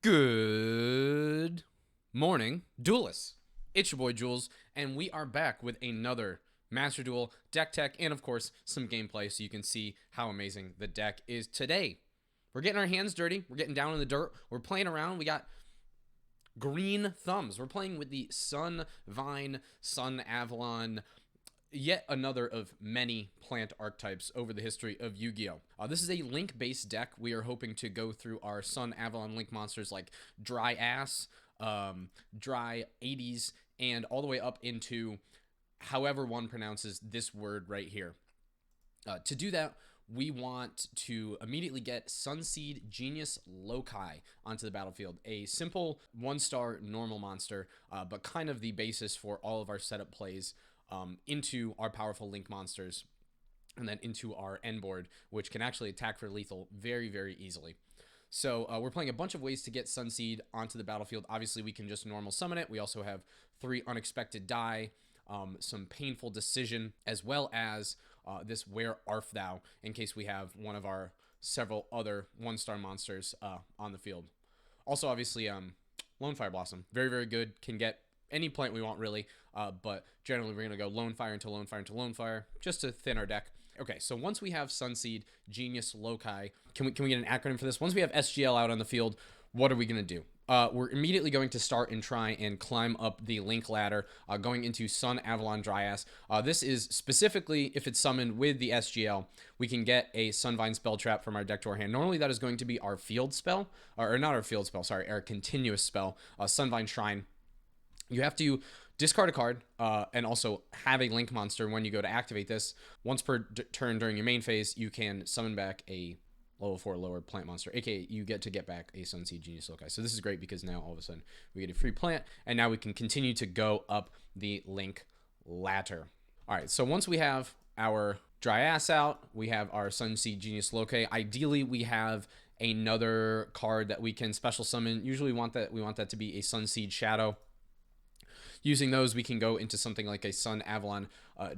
Good morning, duelists. It's your boy Jules, and we are back with another Master Duel deck tech and, of course, some gameplay so you can see how amazing the deck is today. We're getting our hands dirty. We're getting down in the dirt. We're playing around. We got green thumbs. We're playing with the Sun Vine, Sun Avalon, yet another of many plant archetypes over the history of Yu-Gi-Oh! This is a link-based deck. We are hoping to go through our Sun Avalon link monsters like Dry Ass, Dry 80s, and all the way up into however one pronounces this word right here. To do that, we want to immediately get Sunseed Genius Loci onto the battlefield. A simple one-star normal monster, but kind of the basis for all of our setup plays into our powerful link monsters and then into our end board, which can actually attack for lethal very, very easily. So we're playing a bunch of ways to get Sunseed onto the battlefield. Obviously, we can just normal summon it. We also have 3 unexpected die, some painful decision, as well as this Where Arf Thou, in case we have one of our several other one-star monsters on the field. Also, obviously, Lone Fire Blossom, very, very good, can get any plant we want, really, but generally we're going to go Lone Fire into Lone Fire into Lone Fire, just to thin our deck. Okay, so once we have Sunseed Genius Loci, can we get an acronym for this? Once we have SGL out on the field, what are we going to do? We're immediately going to start and try and climb up the link ladder, going into Sun Avalon Dryas. This is specifically if it's summoned with the SGL, we can get a Sunvine spell trap from our deck to our hand. Normally that is going to be our field spell, or not our field spell, sorry, our continuous spell, Sunvine Shrine. You have to discard a card and also have a link monster when you go to activate this. Once per turn during your main phase, you can summon back a level 4 lower plant monster, aka you get to get back a Sunseed Genius Loci. So this is great because now all of a sudden we get a free plant, and now we can continue to go up the link ladder. All right, so once we have our Dry Ass out, we have our Sunseed Genius Loci. Ideally, we have another card that we can special summon. Usually we want that to be a Sunseed Shadow. Using those, we can go into something like a Sun Avalon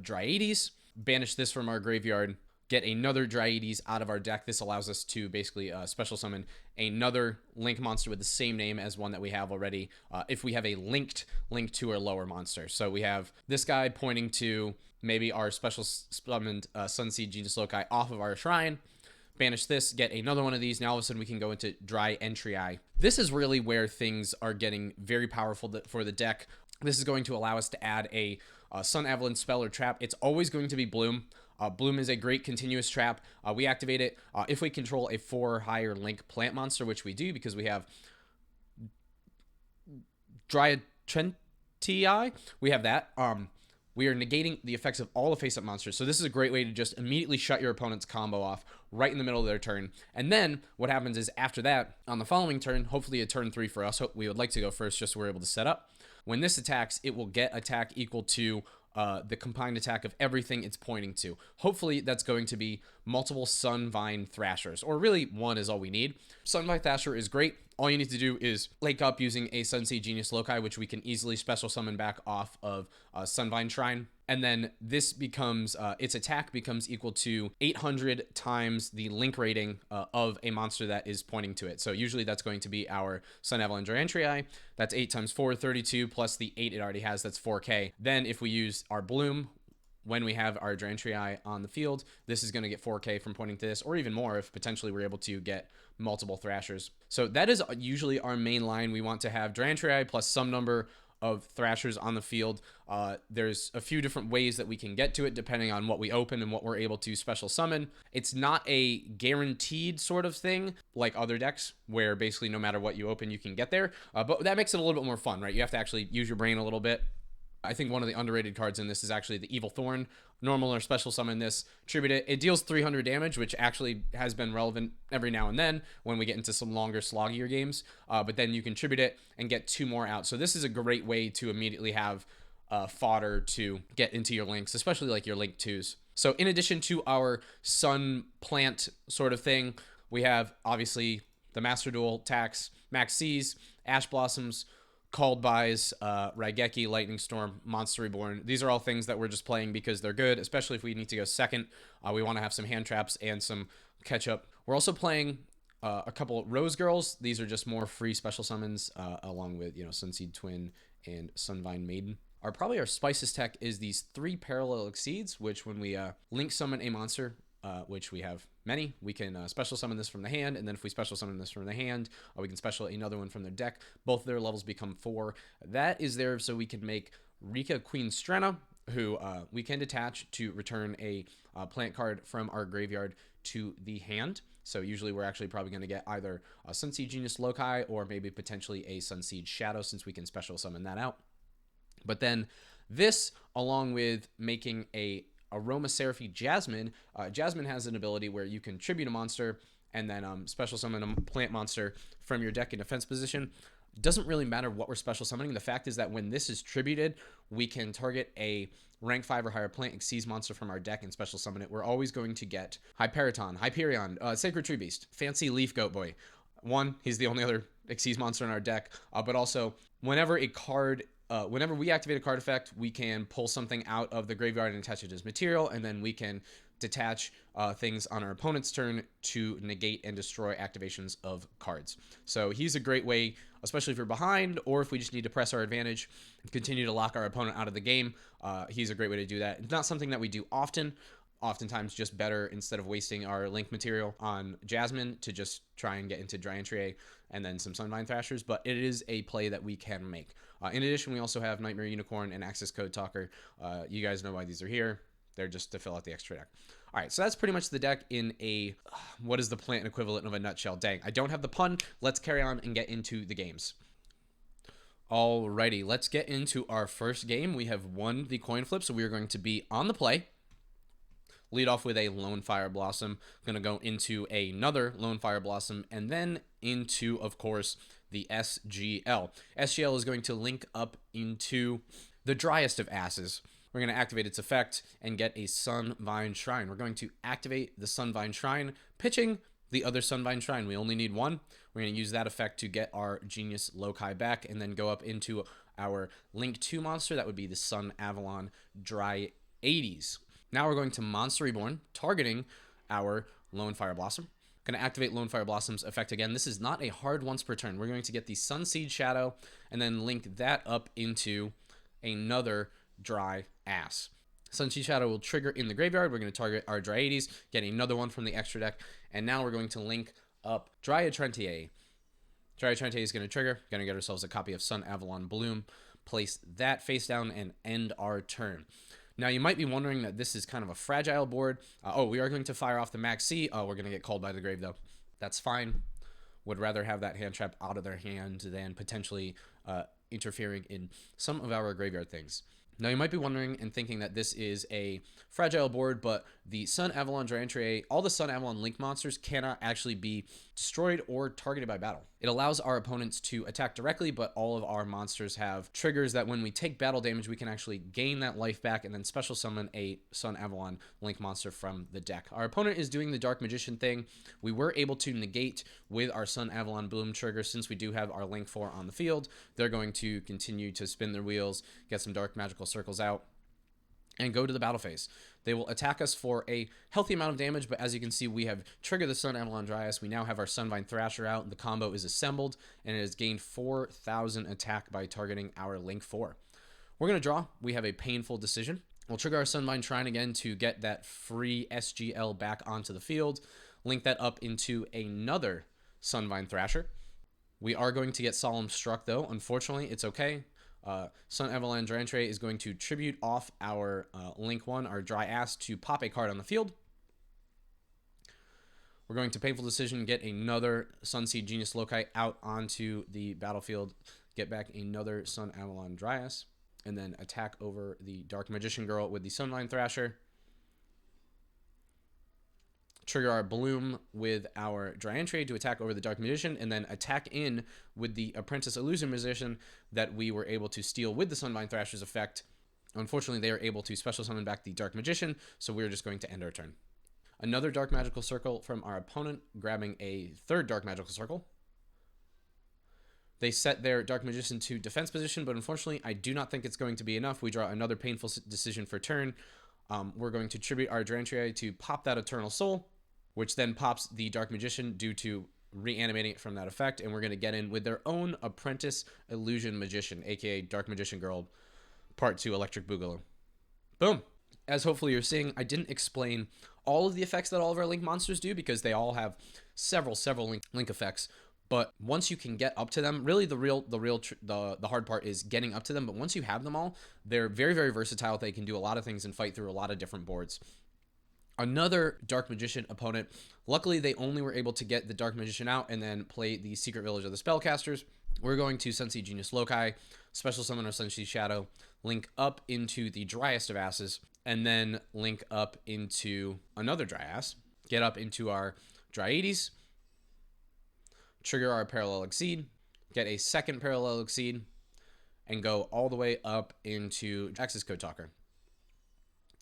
Dry 80s, banish this from our graveyard, get another Dry 80s out of our deck. This allows us to basically special summon another link monster with the same name as one that we have already if we have a link to a lower monster. So we have this guy pointing to maybe our special summoned Sunseed Genius Loci off of our shrine. Banish this, get another one of these. Now all of a sudden we can go into Dry Entry Eye. This is really where things are getting very powerful for the deck. This is going to allow us to add a Sun Avalon spell or trap. It's always going to be Bloom. Bloom is a great continuous trap. We activate it if we control a 4 or higher link plant monster, which we do because we have Dryadrentii. We have that. We are negating the effects of all the face-up monsters. So this is a great way to just immediately shut your opponent's combo off right in the middle of their turn. And then what happens is after that, on the following turn, hopefully a turn 3 for us, we would like to go first just so we're able to set up. When this attacks, it will get attack equal to the combined attack of everything it's pointing to. Hopefully that's going to be multiple Sunvine Thrashers, or really one is all we need. Sunvine Thrasher is great. All you need to do is lake up using a Sunseed Genius Loci, which we can easily special summon back off of Sunvine Shrine. And then this becomes, its attack becomes equal to 800 times the link rating of a monster that is pointing to it. So usually that's going to be our Sun Avalon Dry Entry Eye. That's 8 times 4, 32, plus the 8 it already has, that's 4K. Then if we use our Bloom, when we have our Dry Entry Eye on the field, this is going to get 4K from pointing to this, or even more if potentially we're able to get multiple Thrashers. So that is usually our main line. We want to have Dry Entry Eye plus some number of Thrashers on the field. There's a few different ways that we can get to it depending on what we open and what we're able to special summon. It's not a guaranteed sort of thing like other decks where basically no matter what you open you can get there, but that makes it a little bit more fun, right? You have to actually use your brain a little bit. I think one of the underrated cards in this is actually the Evil Thorn. Normal or special summon this, tribute it. It deals 300 damage, which actually has been relevant every now and then when we get into some longer, sloggier games. But then you can tribute it and get 2 more out. So this is a great way to immediately have fodder to get into your links, especially like your link 2s. So in addition to our Sun Plant sort of thing, we have obviously the Master Duel attacks, Max C's, Ash Blossoms, Called Bys, Raigeki, Lightning Storm, Monster Reborn. These are all things that we're just playing because they're good, especially if we need to go second. We want to have some hand traps and some catch up. We're also playing a couple Rose Girls. These are just more free special summons, along with, Sunseed Twin and Sunvine Maiden. Probably our spiciest tech is these 3 Parallel Exceeds, which when we link summon a monster, which we have many, we can special summon this from the hand, and then if we special summon this from the hand, we can special another one from their deck. Both of their levels become 4. That is there so we can make Rika Queen Strenna, who we can detach to return a plant card from our graveyard to the hand. So usually we're actually probably going to get either a Sunseed Genius Loci or maybe potentially a Sunseed Shadow, since we can special summon that out. But then this, along with making a Aromaseraphie Jasmine, Jasmine has an ability where you can tribute a monster and then special summon a plant monster from your deck in defense position. Doesn't really matter what we're special summoning. The fact is that when this is tributed, we can target a rank 5 or higher plant Xyz monster from our deck and special summon it. We're always going to get Hyperion, Sacred Tree Beast, Fancy Leaf Goat Boy. One, he's the only other Xyz monster in our deck, but also whenever we activate a card effect, we can pull something out of the graveyard and attach it as material, and then we can detach things on our opponent's turn to negate and destroy activations of cards. So he's a great way, especially if you're behind or if we just need to press our advantage and continue to lock our opponent out of the game. He's a great way to do that. It's not something that we do often. Oftentimes just better, instead of wasting our link material on Jasmine, to just try and get into Dryantria and then some Sunvine Thrashers, but it is a play that we can make. In addition, we also have Nightmare Unicorn and Access Code Talker. You guys know why these are here. They're just to fill out the extra deck. All right, so that's pretty much the deck in a, what is the plant equivalent of a nutshell? Dang, I don't have the pun. Let's carry on and get into the games. Alrighty, let's get into our first game. We have won the coin flip, so we are going to be on the play. Lead off with a Lone Fire Blossom. Going to go into another Lone Fire Blossom, and then into, of course, the SGL. SGL is going to link up into the driest of asses. We're going to activate its effect and get a Sunvine Shrine. We're going to activate the Sunvine Shrine, pitching the other Sunvine Shrine. We only need one. We're going to use that effect to get our Genius Loci back, and then go up into our Link 2 monster. That would be the Sunavalon Dry 80s. Now we're going to Monster Reborn, targeting our Lone Fire Blossom. Going to activate Lone Fire Blossom's effect again. This is not a hard once per turn. We're going to get the Sunseed Shadow and then link that up into another Dry Ass. Sunseed Shadow will trigger in the graveyard. We're going to target our Dry 80s, get another one from the extra deck, and now we're going to link up Dryantria. Dryantria is going to trigger. Going to get ourselves a copy of Sunavalon Bloom, place that face down, and end our turn. Now, you might be wondering that this is kind of a fragile board. We are going to fire off the Max C. We're going to get called by the grave, though. That's fine. Would rather have that hand trap out of their hand than potentially interfering in some of our graveyard things. Now, you might be wondering and thinking that this is a fragile board, but the Sunavalon Dryantria, all the Sunavalon Link monsters cannot actually be destroyed or targeted by battle. It allows our opponents to attack directly, but all of our monsters have triggers that when we take battle damage, we can actually gain that life back and then special summon a Sunavalon Link monster from the deck. Our opponent is doing the Dark Magician thing. We were able to negate with our Sunavalon Bloom trigger since we do have our Link 4 on the field. They're going to continue to spin their wheels, get some dark magical circles out, and go to the battle phase. They will attack us for a healthy amount of damage, but as you can see, we have triggered the Sunavalon Dryas. We now have our Sunvine Thrasher out, and the combo is assembled, and it has gained 4,000 attack by targeting our Link 4. We're going to draw. We have a Painful Decision. We'll trigger our Sunvine Shrine again to get that free SGL back onto the field, link that up into another Sunvine Thrasher. We are going to get Solemn Struck, though. Unfortunately, it's okay. Sunavalon Dryantria is going to tribute off our Link 1, our Dry Ass, to pop a card on the field. We're going to Painful Decision, get another Sunseed Genius Loci out onto the battlefield, get back another Sunavalon Dryas, and then attack over the Dark Magician Girl with the Sunvine Thrasher. Trigger our Bloom with our Dryantria to attack over the Dark Magician, and then attack in with the Apprentice Illusion Musician that we were able to steal with the Sunvine Thrasher's effect. Unfortunately, they are able to special summon back the Dark Magician, so we're just going to end our turn. Another Dark Magical Circle from our opponent, grabbing a third Dark Magical Circle. They set their Dark Magician to defense position, but unfortunately, I do not think it's going to be enough. We draw another Painful Decision for turn. We're going to tribute our Dryantria to pop that Eternal Soul, which then pops the Dark Magician due to reanimating it from that effect, and we're going to get in with their own Apprentice Illusion Magician, aka Dark Magician Girl, Part 2 Electric Boogaloo. Boom. As hopefully you're seeing, I didn't explain all of the effects that all of our Link monsters do because they all have several Link effects. But once you can get up to them, really the hard part is getting up to them. But once you have them all, they're very, very versatile. They can do a lot of things and fight through a lot of different boards. Another Dark Magician opponent, luckily they only were able to get the Dark Magician out and then play the Secret Village of the Spellcasters. We're going to Sunseed Genius Loci, Special Summon our Sunseed Shadow, link up into the Driest of Asses, and then link up into another Dry Ass, get up into our Dryades, trigger our Parallel Exceed, get a second Parallel Exceed, and go all the way up into Access Code Talker.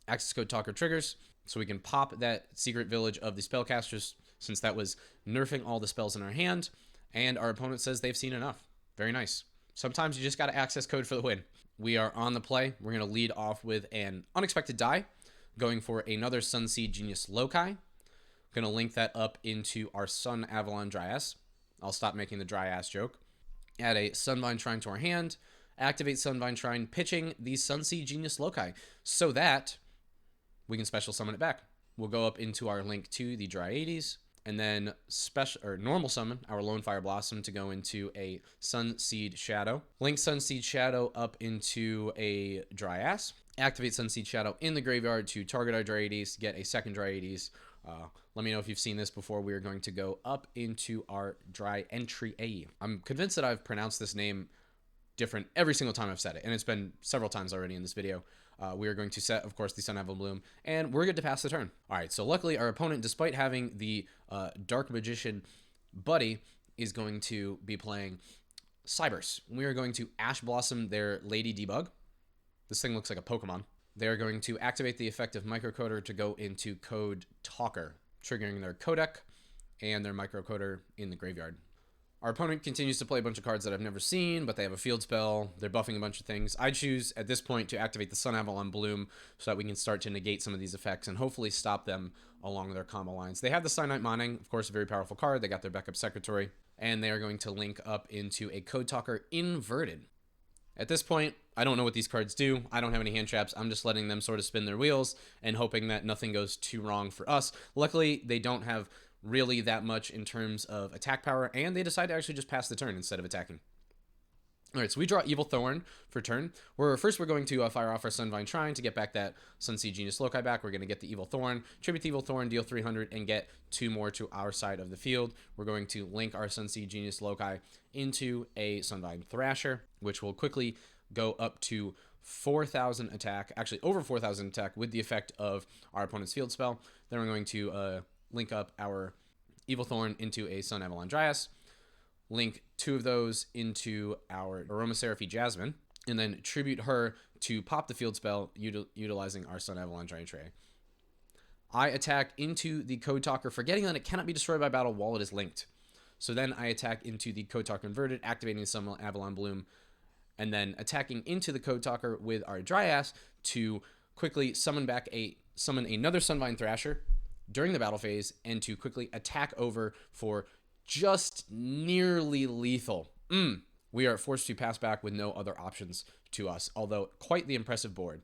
Access Code Talker triggers, so we can pop that Secret Village of the Spellcasters, since that was nerfing all the spells in our hand, and our opponent says they've seen enough. Very nice. Sometimes you just got to access code for the win. We are on the play. We're going to lead off with an unexpected die, going for another Sunseed Genius Loci. Going to link that up into our Sun Avalon Dryas. I'll stop making the dry ass joke. Add a Sunvine Shrine to our hand. Activate Sunvine Shrine, pitching the Sunseed Genius Loci so that we can special summon it back. We'll go up into our link to the Dryades, and then normal summon our Lone Fire Blossom to go into a Sunseed Shadow. Link Sunseed Shadow up into a Dryas. Activate Sunseed Shadow in the graveyard to target our Dryades, get a second Dryades. Let me know if you've seen this before. We are going to go up into our Dry Entry A. I'm convinced that I've pronounced this name different every single time I've said it, and it's been several times already in this video. We are going to set, of course, the Sun Avalon Bloom, and we're good to pass the turn. All right, so luckily our opponent, despite having the Dark Magician buddy, is going to be playing Cyberse. We are going to Ash Blossom their Lady Debug. This thing looks like a Pokemon. They are going to activate the effect of Microcoder to go into Code Talker, triggering their Codec and their Microcoder in the graveyard. Our opponent continues to play a bunch of cards that I've never seen, but they have a field spell. They're buffing a bunch of things. I choose at this point to activate the Sun Avalon Bloom so that we can start to negate some of these effects and hopefully stop them along their combo lines. They have the Cyanite Mining, of course, a very powerful card. They got their backup Secretary, and they are going to link up into a Code Talker inverted. At this point, I don't know what these cards do. I don't have any hand traps. I'm just letting them sort of spin their wheels and hoping that nothing goes too wrong for us. Luckily, they don't have really that much in terms of attack power, and they decide to actually just pass the turn instead of attacking. All right, so we draw Evil Thorn for turn. We're going to fire off our Sunvine Shrine to get back that Sunseed Genius Loci back. We're going to get the Evil Thorn, tribute the Evil Thorn, deal 300, and get 2 more to our side of the field. We're going to link our Sunseed Genius Loci into a Sunvine Thrasher, which will quickly go up to 4,000 attack, actually over 4,000 attack with the effect of our opponent's field spell. Then we're going to link up our Evil Thorn into a Sun Avalon Dryas, link 2 of those into our Aromaseraphy Jasmine, and then tribute her to pop the field spell utilizing our Sun Avalon Giant Tray. I attack into the Code Talker, forgetting that it cannot be destroyed by battle while it is linked. So then I attack into the Code Talker inverted, activating Sun Avalon Bloom, and then attacking into the Code Talker with our Dryas to quickly summon another Sunvine Thrasher during the battle phase, and to quickly attack over for just nearly lethal. We are forced to pass back with no other options to us, although quite the impressive board.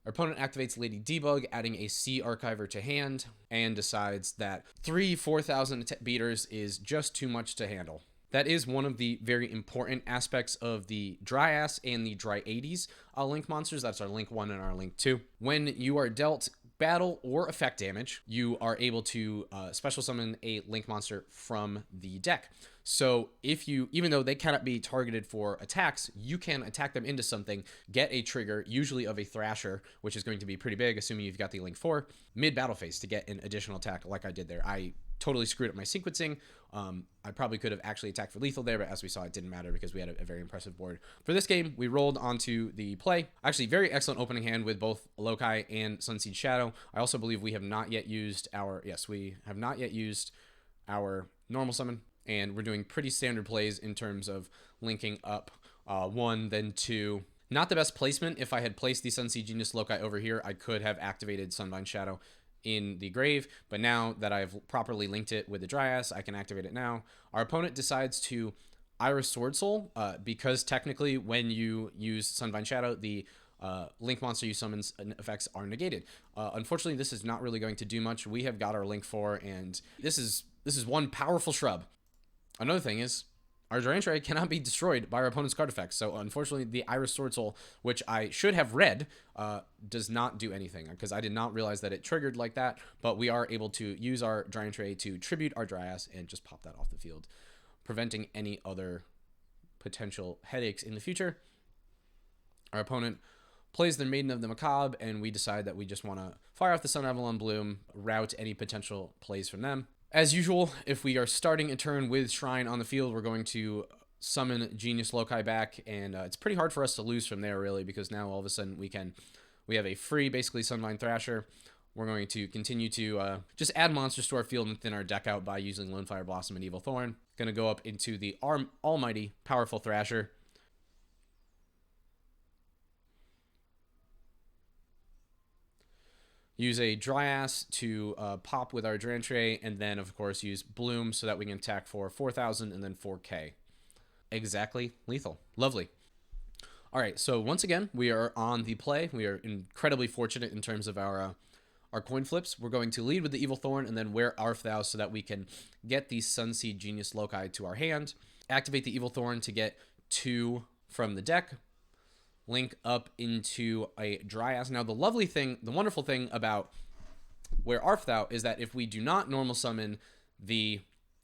Our opponent activates Lady Debug, adding a Sea Archiver to hand, and decides that 4,000 beaters is just too much to handle. That is one of the very important aspects of the Dryas and the Dryades Link monsters. That's our Link 1 and our Link 2. When you are dealt battle or effect damage, you are able to special summon a Link monster from the deck. So even though they cannot be targeted for attacks, you can attack them into something, get a trigger, usually of a Thrasher, which is going to be pretty big, assuming you've got the Link 4, mid-battle phase to get an additional attack like I did there. I totally screwed up my sequencing. I probably could have actually attacked for lethal there, but as we saw, it didn't matter because we had a very impressive board. For this game, we rolled onto the play. Actually, very excellent opening hand with both Loci and Sunseed Shadow. I also believe we have not yet used we have not yet used our normal summon, and we're doing pretty standard plays in terms of linking up 1, then 2. Not the best placement. If I had placed the Sunseed Genius Loci over here, I could have activated Sunvine Shadow in the grave, but now that I've properly linked it with the Dryas, I can activate it now. Our opponent decides to Iris Sword Soul, because technically when you use Sunvine Shadow, the link monster you summons effects are negated. Unfortunately, this is not really going to do much. We have got our link 4, and this is one powerful shrub. Another thing is, our Dryantray cannot be destroyed by our opponent's card effects. So unfortunately, the Iris Sword Soul, which I should have read, does not do anything, because I did not realize that it triggered like that. But we are able to use our Dryantray to tribute our Dryas and just pop that off the field, preventing any other potential headaches in the future. Our opponent plays their Maiden of the Macabre, and we decide that we just want to fire off the Sunavalon Bloom, route any potential plays from them. As usual, if we are starting a turn with Shrine on the field, we're going to summon Genius Loci back, and it's pretty hard for us to lose from there, really, because now all of a sudden we have a free, basically, Sunvine Thrasher. We're going to continue to just add monsters to our field and thin our deck out by using Lone Fire Blossom and Evil Thorn. Going to go up into the almighty, powerful Thrasher. Use a Dryas to pop with our Dryantray, and then, of course, use Bloom so that we can attack for 4,000 and then 4K. Exactly lethal. Lovely. All right, so once again, we are on the play. We are incredibly fortunate in terms of our coin flips. We're going to lead with the Evil Thorn and then wear Arfthou so that we can get the Sunseed Genius Loci to our hand. Activate the Evil Thorn to get 2 from the deck. Link up into a Dryas. Now, the wonderful thing about where Arfthou is that if we do not normal summon the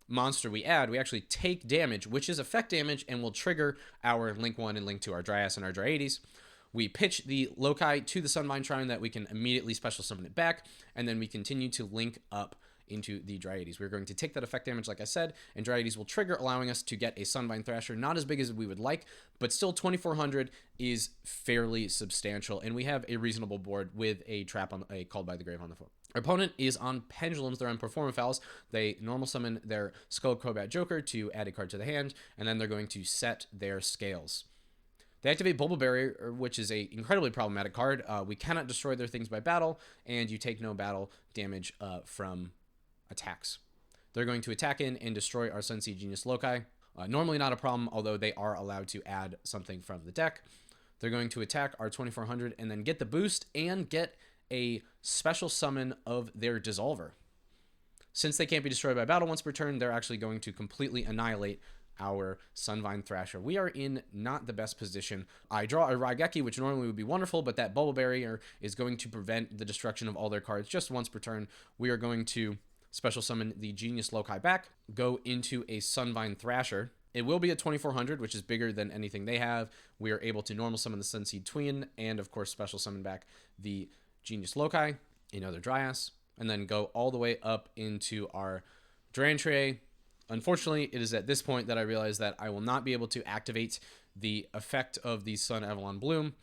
monster we add, we actually take damage, which is effect damage, and will trigger our Link 1 and Link 2, our Dryas and our Dryades. We pitch the Loci to the Sunvine Shrine that we can immediately special summon it back, and then we continue to link up into the Dryades. We're going to take that effect damage, like I said, and Dryades will trigger, allowing us to get a Sunvine Thrasher. Not as big as we would like, but still 2,400 is fairly substantial, and we have a reasonable board with a trap on a Called by the Grave on the foot. Our opponent is on Pendulums. They're on Performapals. They normal summon their Skull Crobat Joker to add a card to the hand, and then they're going to set their scales. They activate Bulba Barrier, which is an incredibly problematic card. We cannot destroy their things by battle, and you take no battle damage from attacks. They're going to attack in and destroy our Sunseed Genius Loci. Normally not a problem, although they are allowed to add something from the deck. They're going to attack our 2,400 and then get the boost and get a special summon of their Dissolver. Since they can't be destroyed by battle once per turn, they're actually going to completely annihilate our Sunvine Thrasher. We are in not the best position. I draw a Raigeki, which normally would be wonderful, but that Bulba Barrier is going to prevent the destruction of all their cards just once per turn. We are going to special summon the Genius Loci back, go into a Sunvine Thrasher. It will be a 2,400, which is bigger than anything they have. We are able to normal summon the Sunseed Twin, and of course special summon back the Genius Loci, another Dryas, and then go all the way up into our Dryantray. Unfortunately, it is at this point that I realize that I will not be able to activate the effect of the Sun Avalon Bloom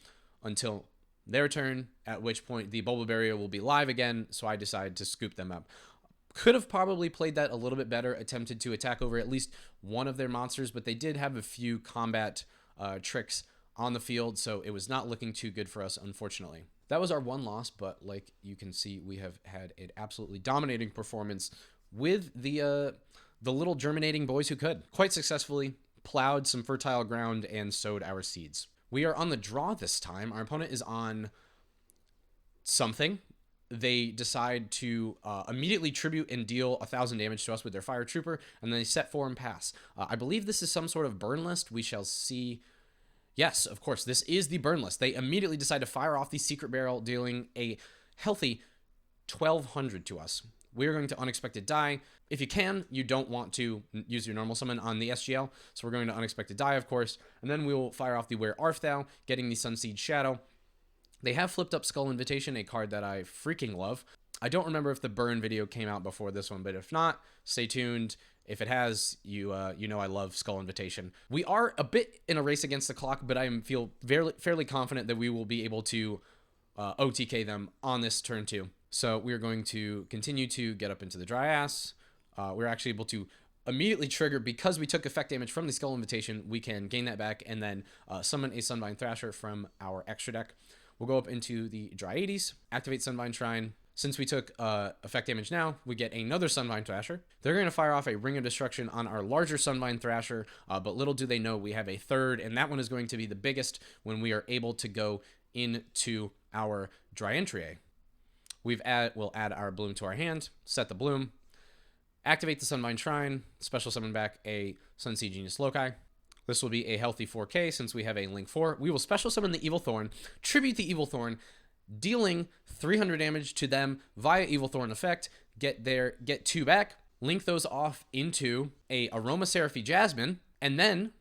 until their turn, at which point the Bulba Barrier will be live again, so I decide to scoop them up. Could have probably played that a little bit better, attempted to attack over at least one of their monsters, but they did have a few combat tricks on the field, so it was not looking too good for us, unfortunately. That was our one loss, but like you can see, we have had an absolutely dominating performance with the little germinating boys who could. Quite successfully plowed some fertile ground and sowed our seeds. We are on the draw this time. Our opponent is on something. They decide to immediately tribute and deal 1,000 damage to us with their Fire Trooper, and then they set 4 and pass. I believe this is some sort of burn list. We shall see. Yes, of course, this is the burn list. They immediately decide to fire off the Secret Barrel, dealing a healthy 1,200 to us. We're going to Unexpected Die. If you can, you don't want to use your normal summon on the SGL, so we're going to Unexpected Die, of course, and then we will fire off the Wear Arfthou, getting the Sunseed Shadow. They have flipped up Skull Invitation, a card that I freaking love. I don't remember if the burn video came out before this one, but if not, stay tuned. If it has, you know I love Skull Invitation. We are a bit in a race against the clock, but I feel fairly confident that we will be able to OTK them on this turn 2. So we're going to continue to get up into the Dryas. We're actually able to immediately trigger, because we took effect damage from the Skull Invitation, we can gain that back and then summon a Sunvine Thrasher from our extra deck. We'll go up into the Dryades, activate Sunvine Shrine, Since we took effect damage now, we get another Sunvine Thrasher. They're going to fire off a Ring of Destruction on our larger Sunvine Thrasher, but little do they know we have a third, and that one is going to be the biggest when we are able to go into our Dry Entry. We'll add our Bloom to our hand, set the Bloom, activate the Sunvine Shrine, special summon back a Sunseed Genius Loci. This will be a healthy 4K since we have a Link 4. We will special summon the Evil Thorn, tribute the Evil Thorn, dealing 300 damage to them via Evil Thorn effect, get 2 back, link those off into a Aromatherapy Jasmine, and then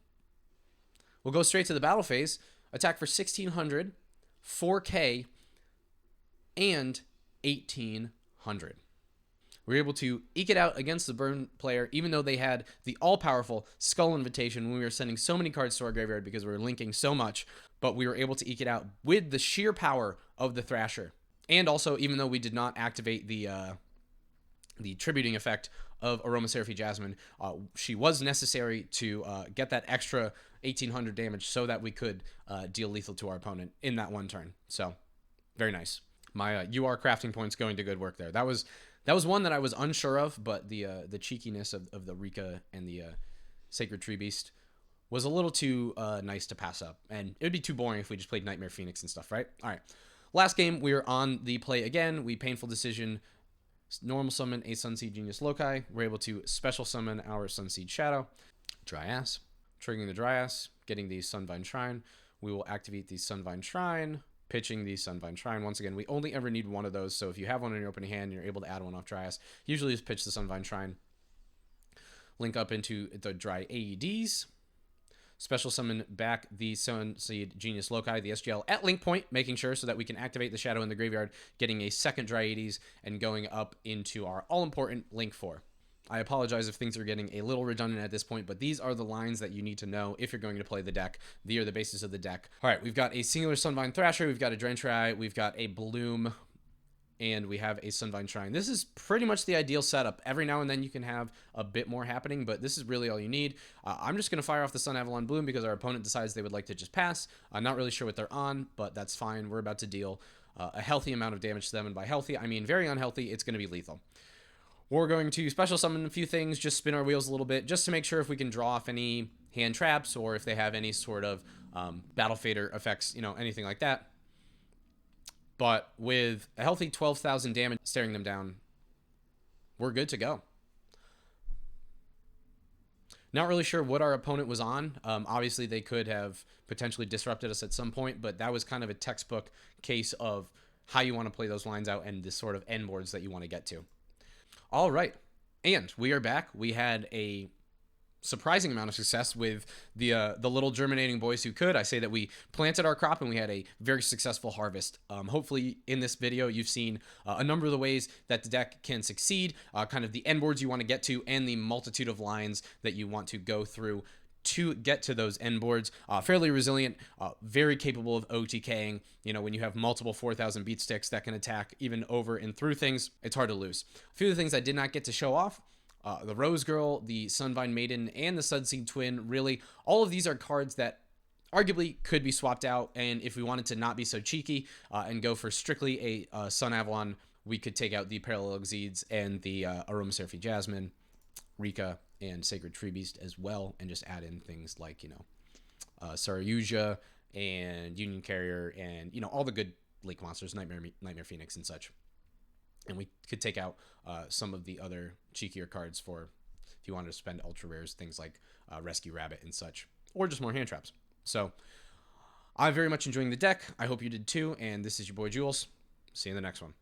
we'll go straight to the battle phase, attack for 1600, 4K, and 1800. We were able to eke it out against the burn player, even though they had the all-powerful Skull Invitation when we were sending so many cards to our graveyard because we were linking so much, but we were able to eke it out with the sheer power of the Thrasher. And also, even though we did not activate the tributing effect of Aromatherapy Jasmine, she was necessary to get that extra 1800 damage so that we could deal lethal to our opponent in that one turn. So, very nice. My UR crafting points going to good work there. That was one that I was unsure of, but the cheekiness of the Rika and the Sacred Tree Beast was a little too nice to pass up. And it would be too boring if we just played Nightmare Phoenix and stuff, right? All right. Last game, we were on the play again. We Painful Decision, normal summon a Sunseed Genius Loci. We're able to special summon our Sunseed Shadow. Dry Ass. Triggering the Dry Ass, getting the Sunvine Shrine. We will activate the Sunvine Shrine, pitching the Sunvine Shrine. Once again, we only ever need one of those, so if you have one in your opening hand and you're able to add one off Dry Ass, usually just pitch the Sunvine Shrine. Link up into the Dry AEDs. Special summon back the Sunseed Genius Loci, the SGL, at link point, making sure so that we can activate the Shadow in the graveyard, getting a second Dry AEDs, and going up into our all-important Link 4. I apologize if things are getting a little redundant at this point, but these are the lines that you need to know if you're going to play the deck. They are the basis of the deck. All right, we've got a singular Sunvine Thrasher, we've got a Drench-Eye, we've got a Bloom, and we have a Sunvine Shrine. This is pretty much the ideal setup. Every now and then you can have a bit more happening, but this is really all you need. I'm just going to fire off the Sunavalon Bloom because our opponent decides they would like to just pass. I'm not really sure what they're on, but that's fine. We're about to deal a healthy amount of damage to them, and by healthy, I mean very unhealthy. It's going to be lethal. We're going to special summon a few things, just spin our wheels a little bit, just to make sure if we can draw off any hand traps or if they have any sort of battle fader effects, you know, anything like that. But with a healthy 12,000 damage staring them down, we're good to go. Not really sure what our opponent was on. Obviously, they could have potentially disrupted us at some point, but that was kind of a textbook case of how you want to play those lines out and the sort of end boards that you want to get to. All right, and we are back. We had a surprising amount of success with the little germinating boys who could. I say that we planted our crop and we had a very successful harvest. Hopefully in this video you've seen a number of the ways that the deck can succeed, kind of the end boards you want to get to, and the multitude of lines that you want to go through to get to those end boards. Fairly resilient, very capable of OTKing. You know, when you have multiple 4,000 beat sticks that can attack even over and through things, it's hard to lose. A few of the things I did not get to show off, the Rose Girl, the Sunvine Maiden, and the Sunseed Twin, really, all of these are cards that arguably could be swapped out, and if we wanted to not be so cheeky and go for strictly a Sun Avalon, we could take out the Parallel Exceeds and the Aromatherapy Jasmine, Rika, and Sacred Tree Beast as well, and just add in things like, you know, Saryuja and Union Carrier and, you know, all the good Lake monsters, Nightmare Phoenix and such. And we could take out some of the other cheekier cards for if you wanted to spend ultra rares, things like Rescue Rabbit and such, or just more hand traps. So I'm very much enjoying the deck. I hope you did too. And this is your boy Jules. See you in the next one.